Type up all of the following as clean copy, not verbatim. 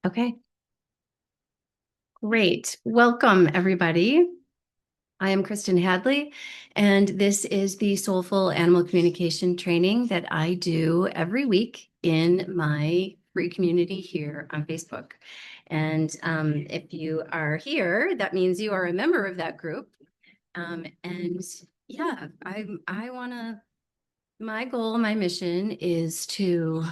Okay, great. Welcome, everybody. I am Kristen Hadley, and this is the Soulful Animal Communication training that I do every week in my free community here on Facebook. And if you are here, that means you are a member of that group. And yeah, I want to, my goal, my mission is to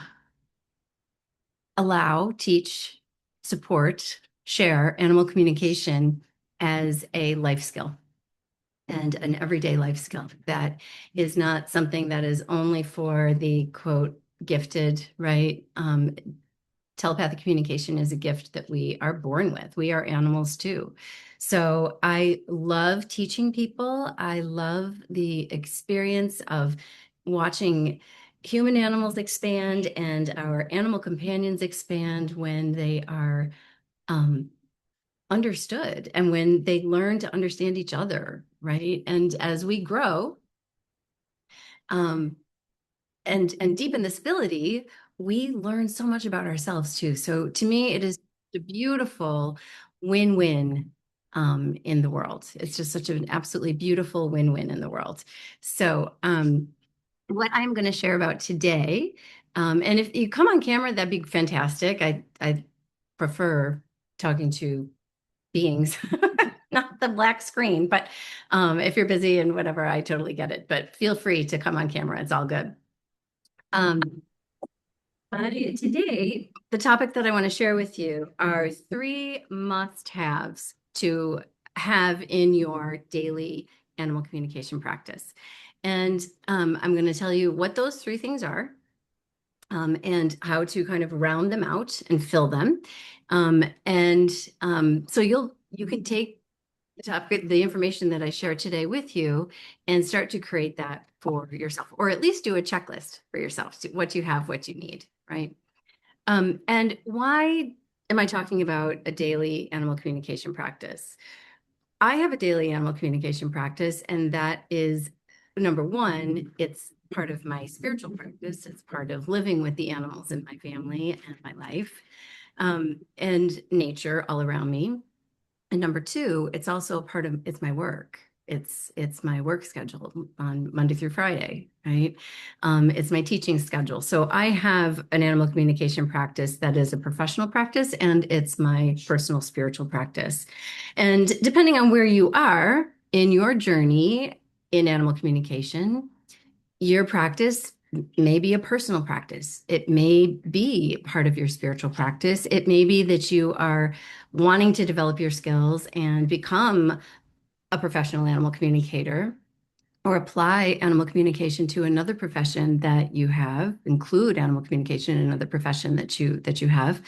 allow, teach, support, share animal communication as a life skill and an everyday life skill that is not something that is only for the quote gifted, right? Telepathic communication is a gift that we are born with. We are animals too. So I love teaching people. I love the experience of watching human animals expand and our animal companions expand when they are um, understood and when they learn to understand each other, right? And as we grow, um, and deepen this ability, we learn so much about ourselves too. So to me, it is a beautiful win-win in the world. It's just such an absolutely beautiful win-win in the world. So what I'm going to share about today, and if you come on camera, that'd be fantastic. I prefer talking to beings, not the black screen. But if you're busy and whatever, I totally get it. But feel free to come on camera. It's all good. Um, Today, the topic that I want to share with you are three must-haves to have in your daily animal communication practice. And I'm going to tell you what those three things are, and how to kind of round them out and fill them. And so you can take the topic, the information that I share today with you, and start to create that for yourself, or at least do a checklist for yourself, so what you have, what you need, right? And why am I talking about a daily animal communication practice? I have a daily animal communication practice, and that is number one, it's part of my spiritual practice. It's part of living with the animals in my family and my life, and nature all around me. And number two, it's also part of it's my work. It's my work schedule on Monday through Friday, right? It's my teaching schedule. So I have an animal communication practice that is a professional practice, and it's my personal spiritual practice. And depending on where you are in your journey in animal communication, your practice may be a personal practice. It may be part of your spiritual practice. It may be that you are wanting to develop your skills and become a professional animal communicator or apply animal communication to another profession that you have, include animal communication in another profession that you have.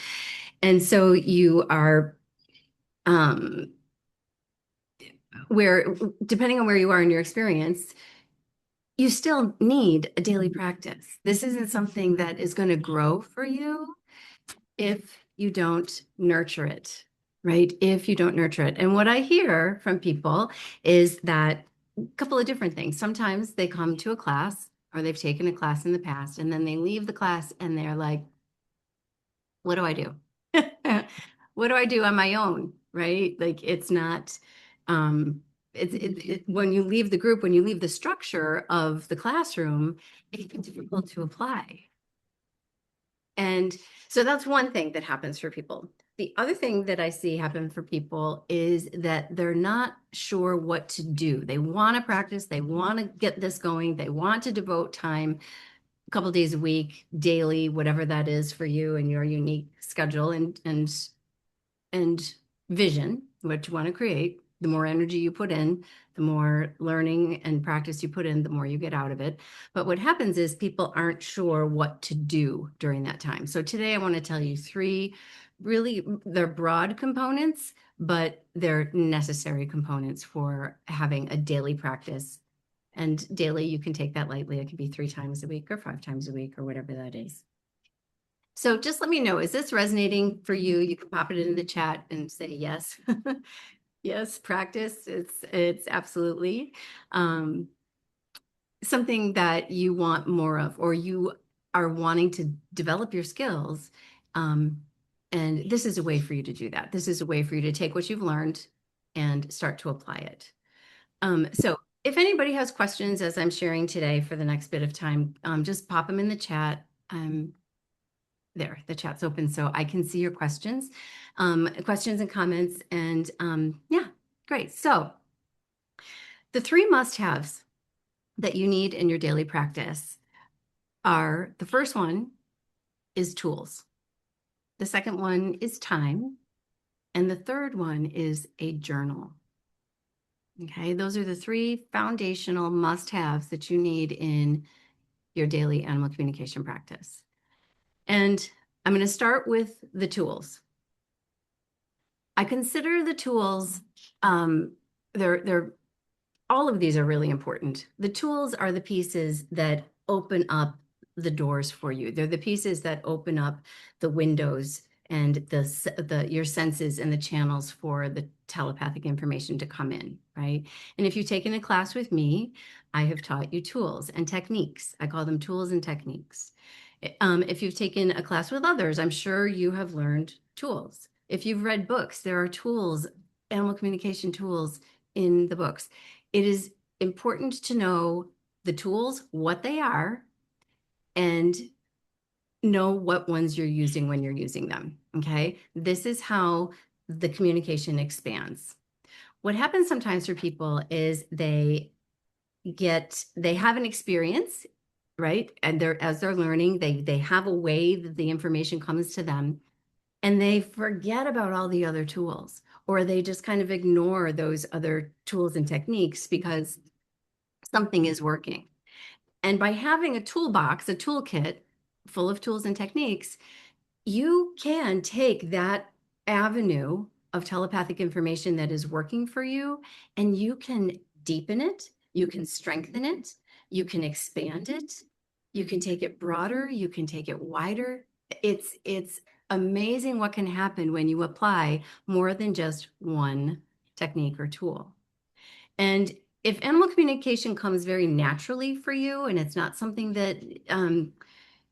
And so you are um where depending on where you are in your experience, you still need a daily practice. This isn't something that is going to grow for you if you don't nurture it, right? If you don't nurture it. And what I hear from people is that a couple of different things. Sometimes they come to a class or they've taken a class in the past and then they leave the class and they're like, what do I do? What do I do on my own? Right? Like it's not, when you leave the group, when you leave the structure of the classroom, it's difficult to apply. And so that's one thing that happens for people. The other thing that I see happen for people is that they're not sure what to do. They want to practice, they want to get this going, they want to devote time a couple days a week, daily, whatever that is for you and your unique schedule and vision, what you want to create. The more energy you put in, the more learning and practice you put in, the more you get out of it. But what happens is people aren't sure what to do during that time. So today I want to tell you three really, they're broad components, but they're necessary components for having a daily practice. And daily, you can take that lightly. It can be 3 times a week or 5 times a week or whatever that is. So just let me know, is this resonating for you? You can pop it in the chat and say yes. Yes, practice. It's absolutely something that you want more of, or you are wanting to develop your skills. Um, And this is a way for you to do that. This is a way for you to take what you've learned and start to apply it. So if anybody has questions as I'm sharing today for the next bit of time, just pop them in the chat. There, the chat's open so I can see your questions, questions and comments. And yeah, great. So the three must-haves that you need in your daily practice are, the first one is tools. The second one is time. And the third one is a journal. Okay, those are the three foundational must-haves that you need in your daily animal communication practice. And I'm going to start with the tools. I consider the tools, they're all of these are really important. The tools are the pieces that open up the doors for you. They're the pieces that open up the windows and your senses and the channels for the telepathic information to come in, right? And if you've taken a class with me, I have taught you tools and techniques. I call them tools and techniques. If you've taken a class with others, I'm sure you have learned tools. If you've read books, there are tools, animal communication tools in the books. It is important to know the tools, what they are, and know what ones you're using when you're using them, okay? This is how the communication expands. What happens sometimes for people is they have an experience, right? And as they're learning, they have a way that the information comes to them, and they forget about all the other tools, or they just kind of ignore those other tools and techniques because something is working. And by having a toolbox, a toolkit full of tools and techniques, you can take that avenue of telepathic information that is working for you, and you can deepen it, you can strengthen it, you can expand it, you can take it broader, you can take it wider. It's amazing what can happen when you apply more than just one technique or tool. And if animal communication comes very naturally for you and it's not something that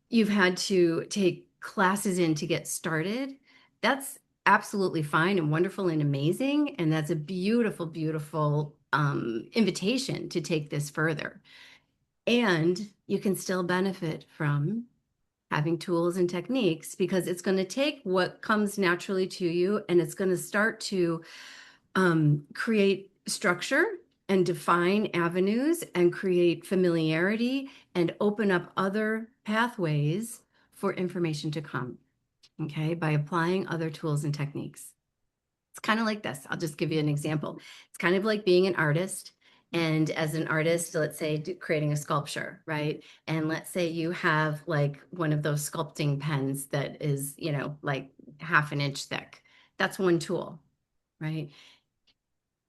you've had to take classes in to get started, that's absolutely fine and wonderful and amazing. And that's a beautiful, beautiful invitation to take this further. And you can still benefit from having tools and techniques because it's going to take what comes naturally to you and it's going to start to create structure and define avenues and create familiarity and open up other pathways for information to come, okay, by applying other tools and techniques. It's kind of like this. I'll just give you an example. It's kind of like being an artist. And as an artist, let's say creating a sculpture, right? And let's say you have like one of those sculpting pens that is, like half an inch thick. That's one tool, right?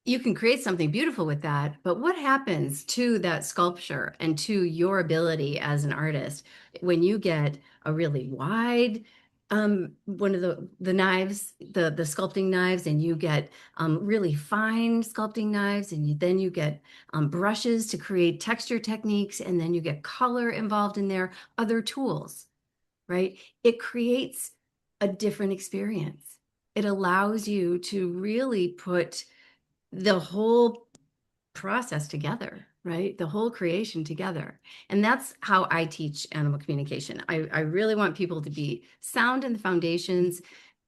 You can create something beautiful with that, but what happens to that sculpture and to your ability as an artist when you get a really wide one of the knives, the sculpting knives, and you get really fine sculpting knives, and then you get brushes to create texture techniques, and then you get color involved in there, other tools, right? It creates a different experience. It allows you to really put the whole process together, right? The whole creation together. And that's how I teach animal communication. I really want people to be sound in the foundations,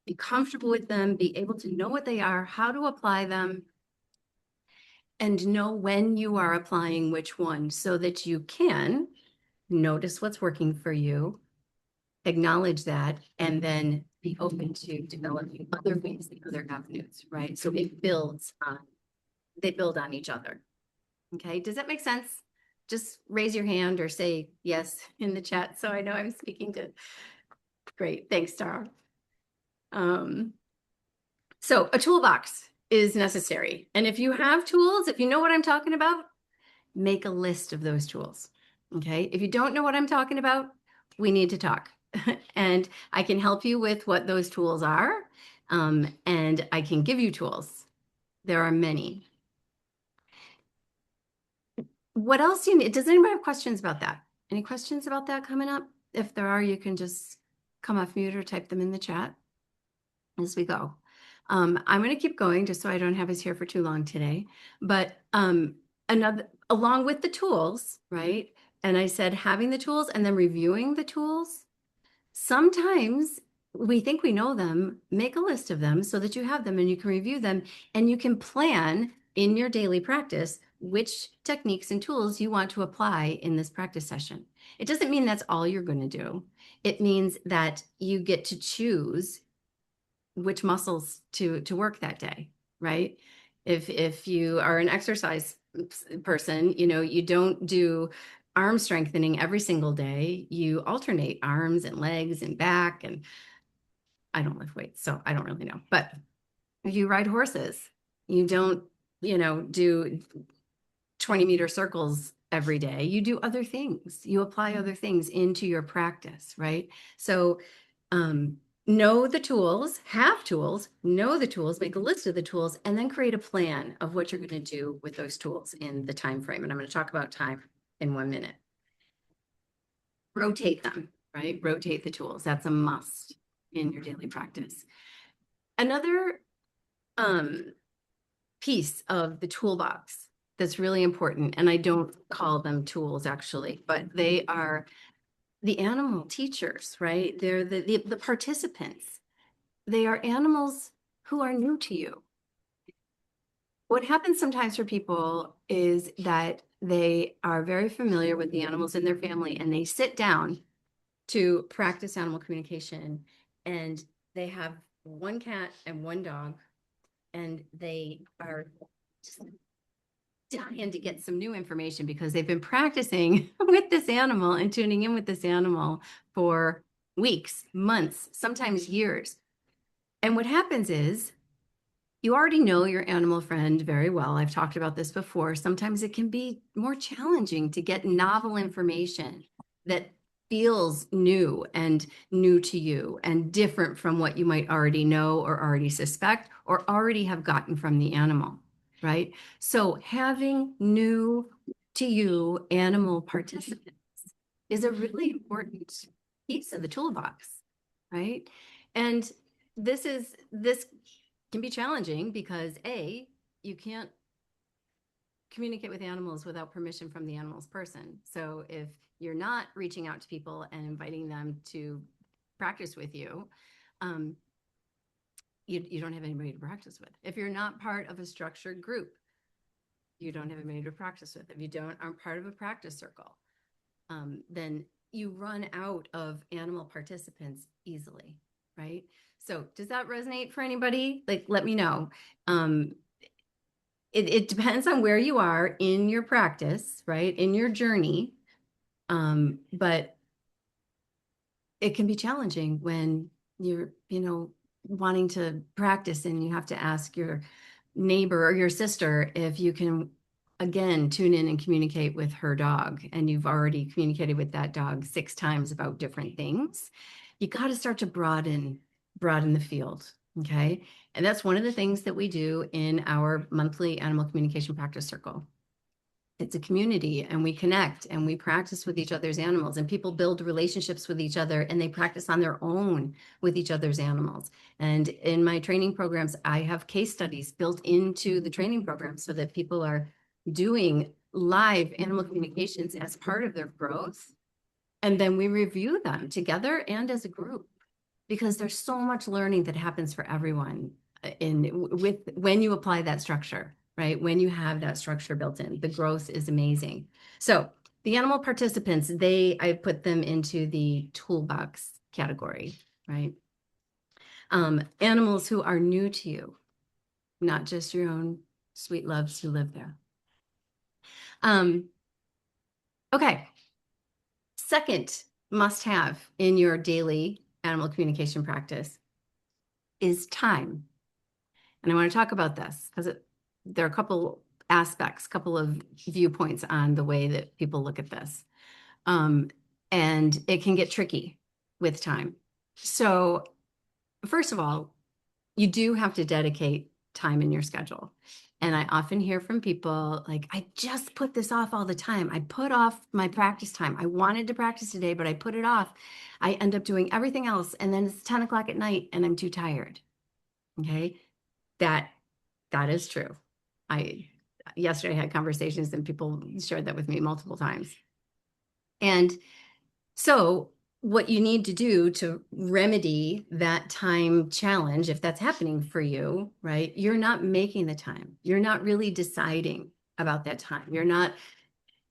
be comfortable with them, be able to know what they are, how to apply them, and know when you are applying which one so that you can notice what's working for you, acknowledge that, and then be open to developing other ways, the other avenues, right? So they build on each other. Okay, does that make sense? Just raise your hand or say yes in the chat so I know I'm speaking to. Great, thanks, Tara. So a toolbox is necessary. And if you have tools, if you know what I'm talking about, make a list of those tools. Okay, if you don't know what I'm talking about, we need to talk. And I can help you with what those tools are. And I can give you tools. There are many. What else do you need? Does anybody have questions about that? Any questions about that coming up? If there are, you can just come off mute or type them in the chat. as we go. I'm going to keep going just so I don't have us here for too long today. But another, along with the tools, right? And I said having the tools and then reviewing the tools. Sometimes we think we know them, make a list of them so that you have them and you can review them and you can plan in your daily practice which techniques and tools you want to apply in this practice session. It doesn't mean that's all you're going to do. It means that you get to choose which muscles to work that day, right? If you are an exercise person, you don't do arm strengthening every single day. You alternate arms and legs and back, and I don't lift weights, so I don't really know. But if you ride horses, you don't, do 20-meter circles every day. You do other things. You apply other things into your practice, right? So know the tools, have tools, know the tools, make a list of the tools, and then create a plan of what you're going to do with those tools in the time frame. And I'm going to talk about time in 1 minute. Rotate them, right? Rotate the tools. That's a must in your daily practice. Another piece of the toolbox that's really important, and I don't call them tools actually, but they are the animal teachers, right? They're the participants. They are animals who are new to you. What happens sometimes for people is that they are very familiar with the animals in their family and they sit down to practice animal communication and they have one cat and one dog and they are just dying to get some new information because they've been practicing with this animal and tuning in with this animal for weeks, months, sometimes years. And what happens is you already know your animal friend very well. I've talked about this before. Sometimes it can be more challenging to get novel information that feels new and new to you and different from what you might already know or already suspect or already have gotten from the animal, right? So having new to you animal participants is a really important piece of the toolbox, right? And this can be challenging because you can't communicate with animals without permission from the animal's person. So if you're not reaching out to people and inviting them to practice with you, you don't have anybody to practice with. If you're not part of a structured group, you don't have anybody to practice with. If you aren't part of a practice circle, then you run out of animal participants easily, right? So does that resonate for anybody? Like, let me know. It depends on where you are in your practice, right? In your journey. But it can be challenging when you're, wanting to practice and you have to ask your neighbor or your sister if you can, again, tune in and communicate with her dog. And you've already communicated with that dog 6 times about different things. You got to start to broaden the field. Okay. And that's one of the things that we do in our monthly animal communication practice circle. It's a community and we connect and we practice with each other's animals and people build relationships with each other and they practice on their own with each other's animals. And in my training programs, I have case studies built into the training program so that people are doing live animal communications as part of their growth. And then we review them together and as a group because there's so much learning that happens for everyone when you apply that structure, right? When you have that structure built in, the growth is amazing. So the animal participants, I put them into the toolbox category, right? Animals who are new to you, not just your own sweet loves who live there. Okay. Second must have in your daily animal communication practice is time. And I want to talk about this because there are a couple aspects, couple of viewpoints on the way that people look at this. And it can get tricky with time. So first of all, you do have to dedicate time in your schedule. And I often hear from people like, I just put this off all the time. I put off my practice time. I wanted to practice today, but I put it off. I end up doing everything else. And then it's 10 o'clock at night and I'm too tired. Okay. That that is true. I Yesterday I had conversations and people shared that with me multiple times. And so what you need to do to remedy that time challenge, if that's happening for you, right? You're not making the time. You're not really deciding about that time. You're not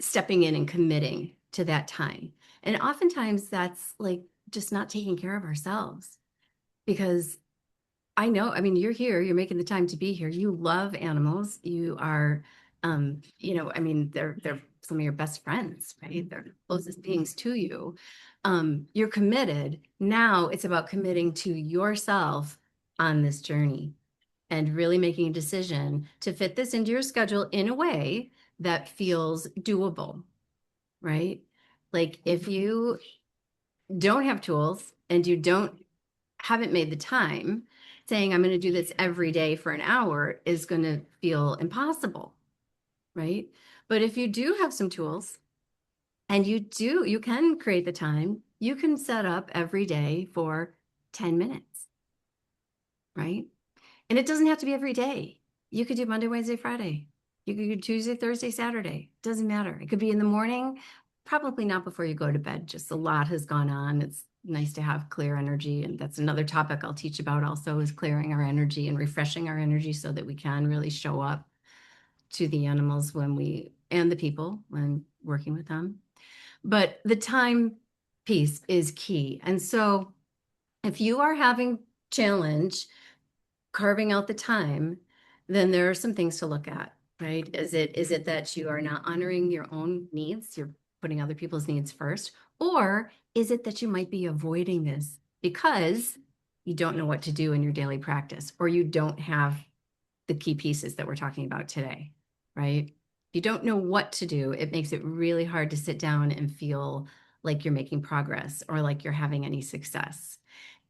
stepping in and committing to that time. And oftentimes that's like just not taking care of ourselves because I know, I mean, you're here, you're making the time to be here. You love animals. You are, I mean, they're some of your best friends, right? They're the closest beings to you. You're committed. Now it's about committing to yourself on this journey and really making a decision to fit this into your schedule in a way that feels doable, right? Like if you don't have tools and you don't haven't made the time, saying I'm going to do this every day for an hour is going to feel impossible, right? But if you do have some tools and you can create the time, you can set up every day for 10 minutes, right? And it doesn't have to be every day. You could do Monday, Wednesday, Friday. You could do Tuesday, Thursday, Saturday. Doesn't matter. It could be in the morning, probably not before you go to bed. Just a lot has gone on. It's nice to have clear energy. And that's another topic I'll teach about also is clearing our energy and refreshing our energy so that we can really show up to the animals and the people when working with them. But the time piece is key. And so if you are having challenge carving out the time, then there are some things to look at, right? Is it that you are not honoring your own needs? You're putting other people's needs first, or is it that you might be avoiding this because you don't know what to do in your daily practice, or you don't have the key pieces that we're talking about today, right? If you don't know what to do, it makes it really hard to sit down and feel like you're making progress or like you're having any success.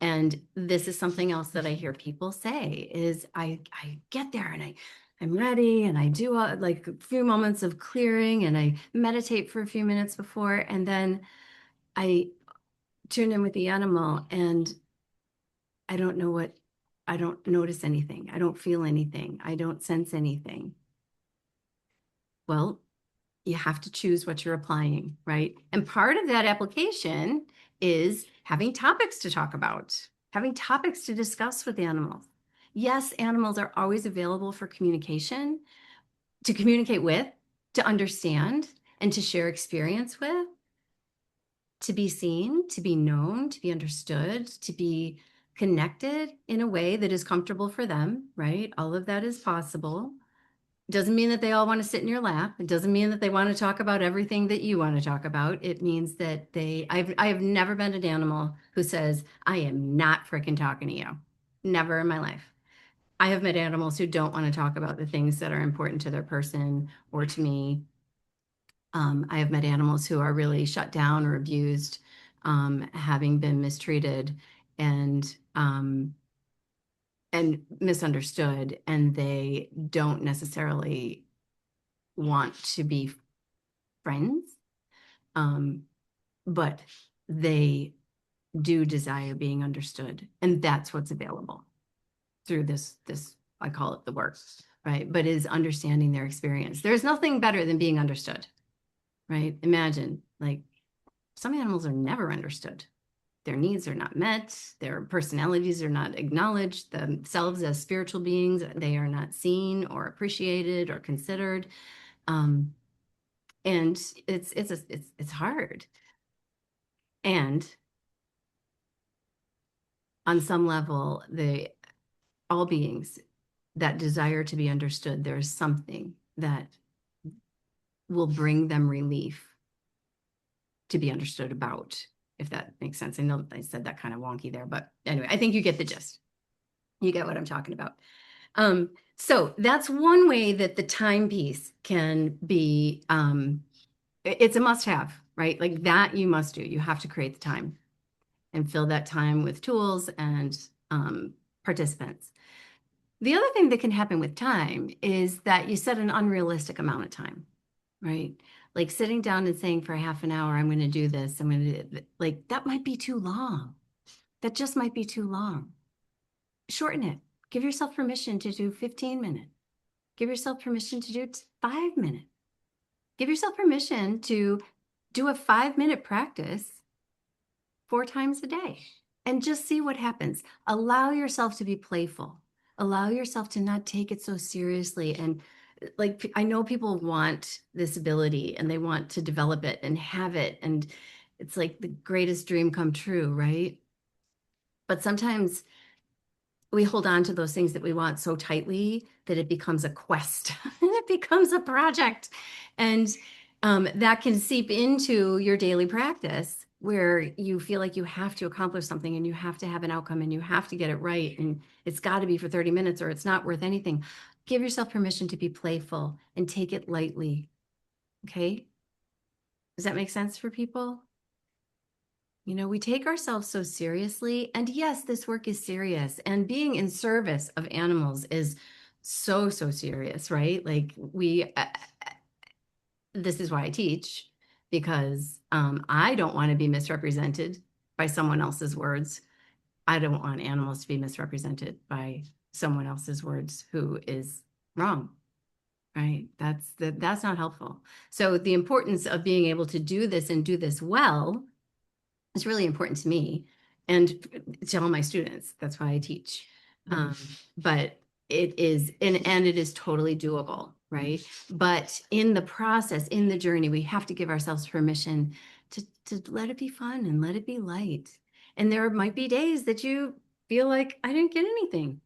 And this is something else that I hear people say is I get there and I'm ready and I do like a few moments of clearing and I meditate for a few minutes before and then I tune in with the animal and I don't know what I don't notice anything. I don't feel anything. I don't sense anything. Well, you have to choose what you're applying, right? And part of that application is having topics to talk about, having topics to discuss with animals. Yes, animals are always available for communication, to communicate with, to understand, and to share experience with, to be seen, to be known, to be understood, to be connected in a way that is comfortable for them, right? All of that is possible. Doesn't mean that they all want to sit in your lap. It doesn't mean that they want to talk about everything that you want to talk about. It means that I have never been an animal who says, I am not freaking talking to you. Never in my life. I have met animals who don't want to talk about the things that are important to their person or to me. I have met animals who are really shut down or abused, having been mistreated and misunderstood, and they don't necessarily want to be friends, but they do desire being understood, and that's what's available through this I call it the work, right? But is understanding their experience. There's nothing better than being understood, right? Imagine like some animals are never understood. Their needs are not met. Their personalities are not acknowledged. Themselves as spiritual beings, they are not seen or appreciated or considered. Um, and it's hard. And on some level, all beings that desire to be understood, there's something that will bring them relief to be understood about, if that makes sense. I know I said that kind of wonky there, but anyway, I think you get the gist. You get what I'm talking about. So that's one way that the timepiece can be, it's a must have, right? Like that you must do. You have to create the time and fill that time with tools and participants. The other thing that can happen with time is that you set an unrealistic amount of time, right? Like sitting down and saying for half an hour, I'm going to do this. I'm going to do like that might be too long. That just might be too long. Shorten it. Give yourself permission to do 15 minutes. Give yourself permission to do 5 minutes. Give yourself permission to do a 5-minute practice 4 times a day and just see what happens. Allow yourself to be playful. Allow yourself to not take it so seriously. And like, I know people want this ability and they want to develop it and have it. And it's like the greatest dream come true, right? But sometimes we hold on to those things that we want so tightly that it becomes a quest and it becomes a project. And that can seep into your daily practice where you feel like you have to accomplish something and you have to have an outcome and you have to get it right. And it's got to be for 30 minutes or it's not worth anything. Give yourself permission to be playful and take it lightly. Okay. Does that make sense for people? You know, we take ourselves so seriously. And yes, this work is serious. And being in service of animals is so, so serious, right? Like this is why I teach, because I don't want to be misrepresented by someone else's words. I don't want animals to be misrepresented by someone else's words who is wrong, right? That's not helpful. So the importance of being able to do this and do this well, it's really important to me and to all my students. That's why I teach. But it is, and it is totally doable, right? But in the process, in the journey, we have to give ourselves permission to let it be fun and let it be light. And there might be days that you feel like I didn't get anything,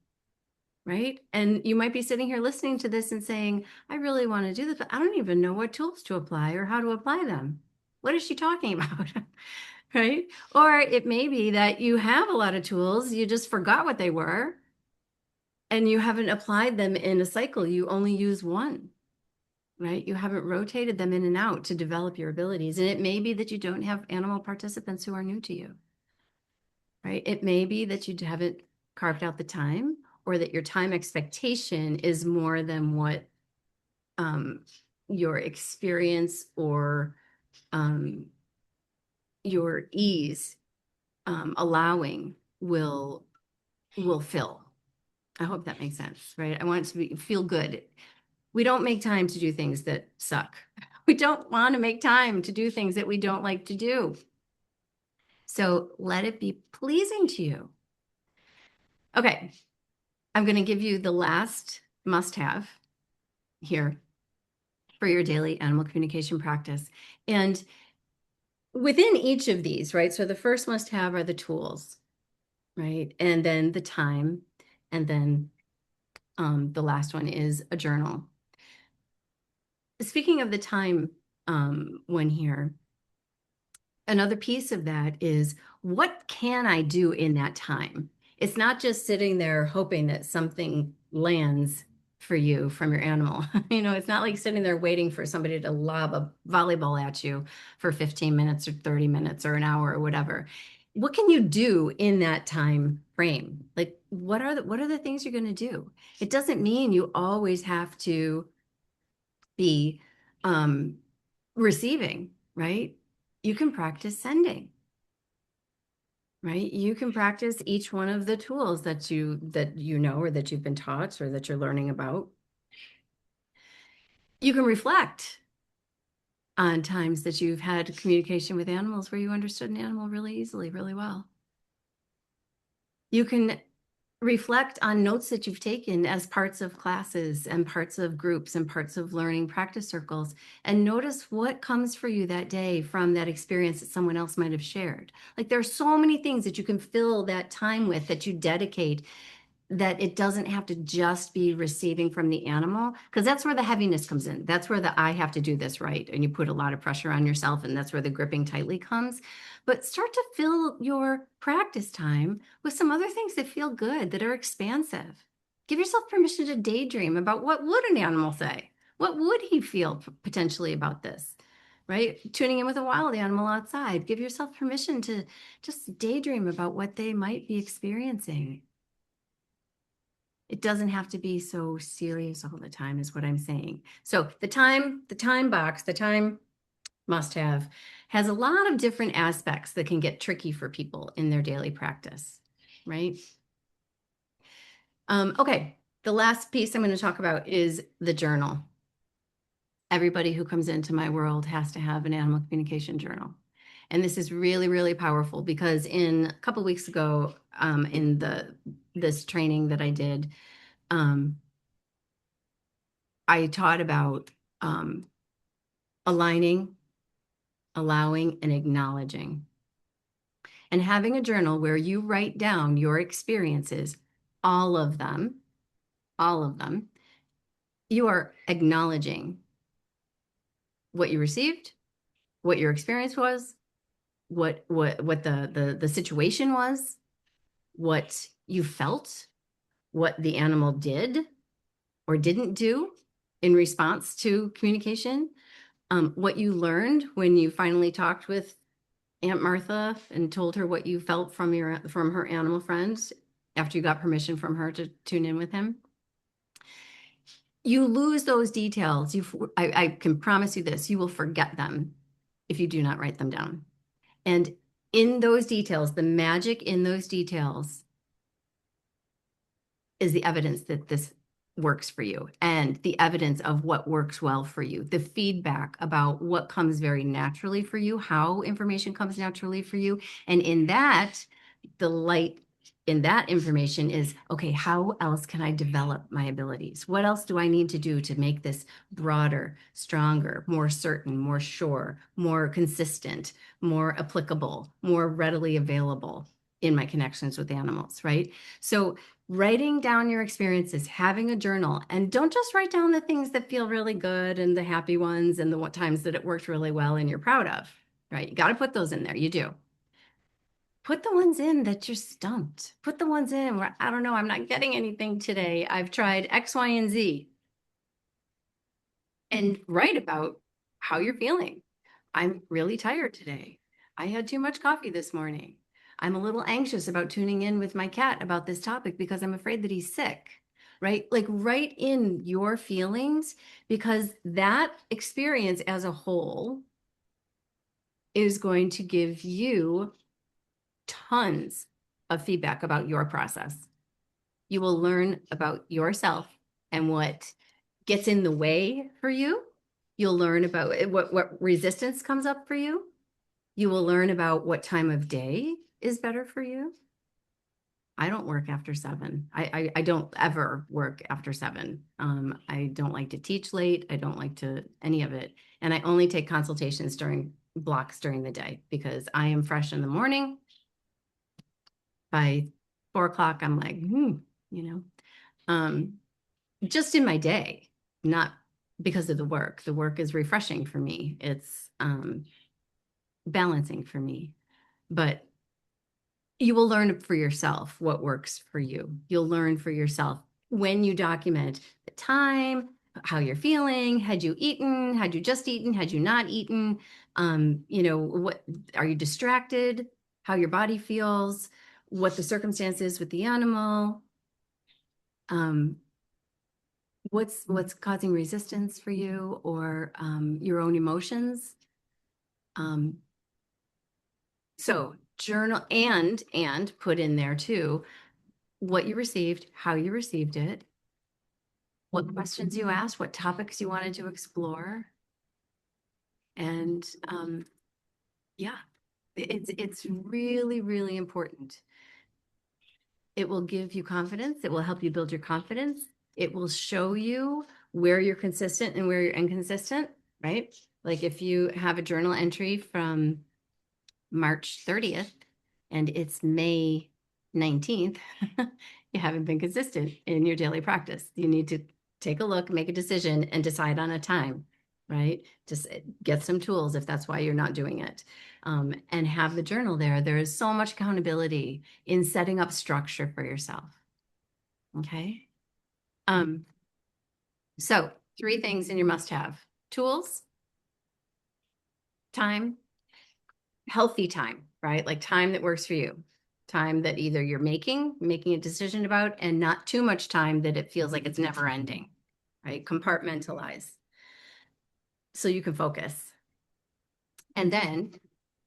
right? And you might be sitting here listening to this and saying, I really want to do this, but I don't even know what tools to apply or how to apply them. What is she talking about? Right? Or it may be that you have a lot of tools, you just forgot what they were, and you haven't applied them in a cycle. You only use one, right? You haven't rotated them in and out to develop your abilities. And it may be that you don't have animal participants who are new to you, right? It may be that you haven't carved out the time or that your time expectation is more than what your experience or your ease allowing will fill. I hope that makes sense, right? I want it to feel good. We don't make time to do things that suck. We don't want to make time to do things that we don't like to do. So let it be pleasing to you. Okay, I'm going to give you the last must-have here for your daily animal communication practice. And within each of these, right? So the first must-have are the tools, right? And then the time, and then the last one is a journal. Speaking of the time one here, another piece of that is what can I do in that time? It's not just sitting there hoping that something lands for you from your animal. You know, it's not like sitting there waiting for somebody to lob a volleyball at you for 15 minutes or 30 minutes or an hour or whatever. What can you do in that time frame? Like what are the things you're going to do? It doesn't mean you always have to be receiving, right? You can practice sending, right? You can practice each one of the tools that you know or that you've been taught or that you're learning about. You can reflect on times that you've had communication with animals where you understood an animal really easily, really well. You can reflect on notes that you've taken as parts of classes and parts of groups and parts of learning practice circles and notice what comes for you that day from that experience that someone else might have shared. Like there are so many things that you can fill that time with that you dedicate, that it doesn't have to just be receiving from the animal, because that's where the heaviness comes in. That's where the I have to do this right. And you put a lot of pressure on yourself, and that's where the gripping tightly comes. But start to fill your practice time with some other things that feel good, that are expansive. Give yourself permission to daydream about what would an animal say? What would he feel potentially about this? Right? Tuning in with a wild animal outside. Give yourself permission to just daydream about what they might be experiencing. It doesn't have to be so serious all the time is what I'm saying. So the time box, the time must have has a lot of different aspects that can get tricky for people in their daily practice, right? Okay, the last piece I'm going to talk about is the journal. Everybody who comes into my world has to have an animal communication journal. And this is really, really powerful because in a couple weeks ago, in this training that I did, um, I taught about aligning, allowing, and acknowledging. And having a journal where you write down your experiences, all of them, all of them, you are acknowledging what you received, what your experience was, what the situation was, what you felt, what the animal did or didn't do in response to communication, what you learned when you finally talked with Aunt Martha and told her what you felt from her animal friends after you got permission from her to tune in with him. You lose those details. I can promise you this, you will forget them if you do not write them down. And in those details, the magic in those details is the evidence that this works for you and the evidence of what works well for you, the feedback about what comes very naturally for you, how information comes naturally for you. And in that, the light in that information is, okay, how else can I develop my abilities? What else do I need to do to make this broader, stronger, more certain, more sure, more consistent, more applicable, more readily available in my connections with animals, right? So writing down your experiences, having a journal, and don't just write down the things that feel really good and the happy ones and the times that it worked really well and you're proud of, right? You got to put those in there. You do. Put the ones in that you're stumped. Put the ones in where, I don't know, I'm not getting anything today. I've tried X, Y, and Z. And write about how you're feeling. I'm really tired today. I had too much coffee this morning. I'm a little anxious about tuning in with my cat about this topic because I'm afraid that he's sick, right? Like write in your feelings because that experience as a whole is going to give you tons of feedback about your process. You will learn about yourself and what gets in the way for you. You'll learn about what resistance comes up for you. You will learn about what time of day is better for you. I don't work after 7. I don't ever work after 7. I don't like to teach late. I don't like to any of it. And I only take consultations during blocks during the day because I am fresh in the morning. By 4 o'clock, I'm like, you know, just in my day, not because of the work. The work is refreshing for me. It's balancing for me. But you will learn for yourself what works for you. You'll learn for yourself when you document the time, how you're feeling, had you eaten, had you just eaten, had you not eaten, what are you distracted, how your body feels, what the circumstances with the animal, um, what's causing resistance for you or your own emotions. Um, so journal and put in there too what you received, how you received it, what questions you asked, what topics you wanted to explore. And yeah, it's really, really important. It will give you confidence. It will help you build your confidence. It will show you where you're consistent and where you're inconsistent, right? Like if you have a journal entry from March 30th and it's May 19th, you haven't been consistent in your daily practice. You need to take a look, make a decision, and decide on a time, right? Just get some tools if that's why you're not doing it. And have the journal there. There is so much accountability in setting up structure for yourself. Okay. Um, so 3 things in your must-have: tools, time, healthy time, right? Like time that works for you, time that either you're making a decision about, and not too much time that it feels like it's never ending, right? Compartmentalize so you can focus. And then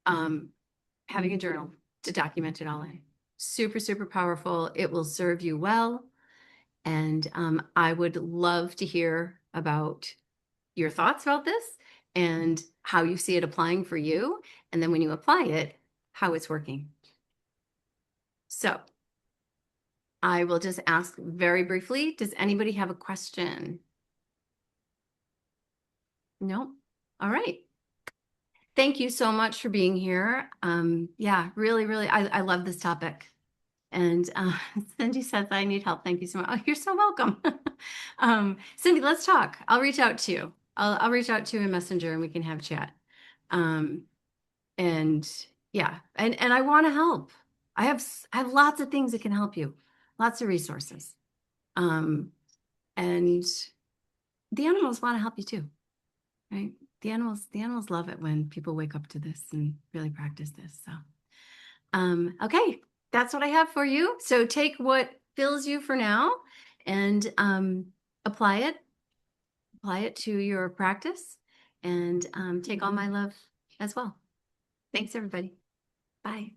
having a journal to document it all in. Super, super powerful. It will serve you well. And I would love to hear about your thoughts about this and how you see it applying for you. And then when you apply it, how it's working. So I will just ask very briefly, does anybody have a question? No? All right. Thank you so much for being here. Yeah, really, really, I love this topic. And Cindy says, I need help. Thank you so much. Oh, you're so welcome. Cindy, let's talk. I'll reach out to you. I'll reach out to you in Messenger and we can have chat. Um, and yeah, and I want to help. I have lots of things that can help you, lots of resources. And the animals want to help you too, right? The animals love it when people wake up to this and really practice this. So, okay, that's what I have for you. So take what fills you for now and apply it to your practice, and take all my love as well. Thanks, everybody. Bye.